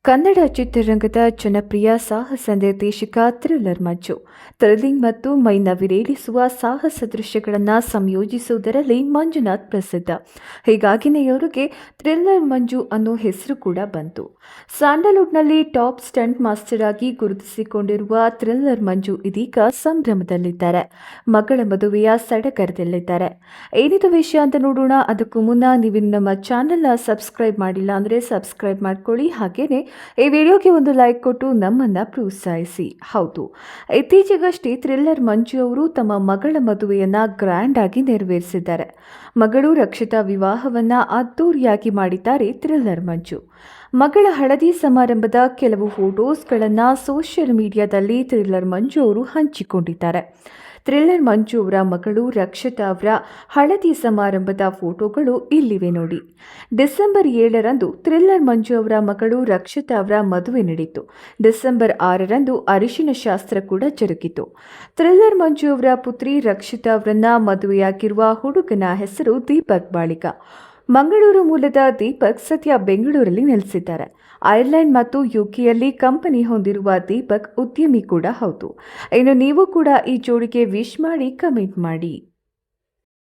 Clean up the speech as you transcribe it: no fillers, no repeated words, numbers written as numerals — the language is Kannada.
ಕನ್ನಡ ಚಿತ್ರರಂಗದ ಜನಪ್ರಿಯ ಸಾಹಸ ನಿರ್ದೇಶಕ ಥ್ರಿಲ್ಲರ್ ಮಂಜು ಥ್ರಿಲ್ಲಿಂಗ್ ಮತ್ತು ಮೈನವಿರೇಳಿಸುವ ಸಾಹಸ ದೃಶ್ಯಗಳನ್ನು ಸಂಯೋಜಿಸುವುದರಲ್ಲಿ ಮಂಜುನಾಥ್ ಪ್ರಸಿದ್ಧ. ಹೀಗಾಗಿನೇ ಇವರಿಗೆ ಥ್ರಿಲ್ಲರ್ ಮಂಜು ಅನ್ನೋ ಹೆಸರು ಕೂಡ ಬಂತು. ಸ್ಯಾಂಡಲ್ವುಡ್ನಲ್ಲಿ ಟಾಪ್ ಸ್ಟಂಟ್ ಮಾಸ್ಟರ್ ಆಗಿ ಗುರುತಿಸಿಕೊಂಡಿರುವ ಥ್ರಿಲ್ಲರ್ ಮಂಜು ಇದೀಗ ಸಂಭ್ರಮದಲ್ಲಿದ್ದಾರೆ. ಮಗಳ ಮದುವೆಯ ಸಡಗರದಲ್ಲಿದ್ದಾರೆ. ಏನಿದು ವಿಷಯ ಅಂತ ನೋಡೋಣ. ಅದಕ್ಕೂ ಮುನ್ನ ನೀವು ನಮ್ಮ ಚಾನೆಲ್ನ ಸಬ್ಸ್ಕ್ರೈಬ್ ಮಾಡಿಲ್ಲ ಅಂದರೆ ಸಬ್ಸ್ಕ್ರೈಬ್ ಮಾಡ್ಕೊಳ್ಳಿ. ಹಾಗೇನೆ ಈ ವಿಡಿಯೋಗೆ ಒಂದು ಲೈಕ್ ಕೊಟ್ಟು ನಮ್ಮನ್ನ ಪ್ರೋತ್ಸಾಹಿಸಿ. ಹೌದು, ಇತ್ತೀಚೆಗಷ್ಟೇ ಥ್ರಿಲ್ಲರ್ ಮಂಜು ಅವರು ತಮ್ಮ ಮಗಳ ಮದುವೆಯನ್ನ ಗ್ರ್ಯಾಂಡ್ ಆಗಿ ನೆರವೇರಿಸಿದ್ದಾರೆ. ಮಗಳು ರಕ್ಷಿತಾ ವಿವಾಹವನ್ನ ಅದ್ದೂರಿಯಾಗಿ ಮಾಡಿದ್ದಾರೆ ಥ್ರಿಲ್ಲರ್ ಮಂಜು. ಮಗಳ ಹಳದಿ ಸಮಾರಂಭದ ಕೆಲವು ಫೋಟೋಸ್ಗಳನ್ನು ಸೋಷಿಯಲ್ ಮೀಡಿಯಾದಲ್ಲಿ ಥ್ರಿಲ್ಲರ್ ಮಂಜು ಅವರು ಹಂಚಿಕೊಂಡಿದ್ದಾರೆ. ಥ್ರಿಲ್ಲರ್ ಮಂಜು ಅವರ ಮಗಳು ರಕ್ಷಿತಾ ಅವರ ಹಳದಿ ಸಮಾರಂಭದ ಫೋಟೋಗಳು ಇಲ್ಲಿವೆ ನೋಡಿ. ಡಿಸೆಂಬರ್ 7ರಂದು ಥ್ರಿಲ್ಲರ್ ಮಂಜು ಅವರ ಮಗಳು ರಕ್ಷಿತಾ ಅವರ ಮದುವೆ ನಡೆಯಿತು. ಡಿಸೆಂಬರ್ 6ರಂದು ಅರಿಶಿನ ಶಾಸ್ತ್ರ ಕೂಡ ಜರುಗಿತು. ಥ್ರಿಲ್ಲರ್ ಮಂಜು ಅವರ ಪುತ್ರಿ ರಕ್ಷಿತಾ ಅವರನ್ನ ಮದುವೆಯಾಗಿರುವ ಹುಡುಗನ ಹೆಸರು ದೀಪಕ್ ಬಾಳಿಗ. ಮಂಗಳೂರು ಮೂಲದ ದೀಪಕ್ ಸದ್ಯ ಬೆಂಗಳೂರಲ್ಲಿ ನೆಲೆಸಿದ್ದಾರೆ. ಐರ್ಲೆಂಡ್ ಮತ್ತು ಯುಕೆಯಲ್ಲಿ ಕಂಪನಿ ಹೊಂದಿರುವ ದೀಪಕ್ ಉದ್ಯಮಿ ಕೂಡ ಹೌದು. ಇನ್ನು ನೀವು ಕೂಡ ಈ ಜೋಡಿಗೆ ವಿಶ್ ಮಾಡಿ ಕಮೆಂಟ್ ಮಾಡಿ.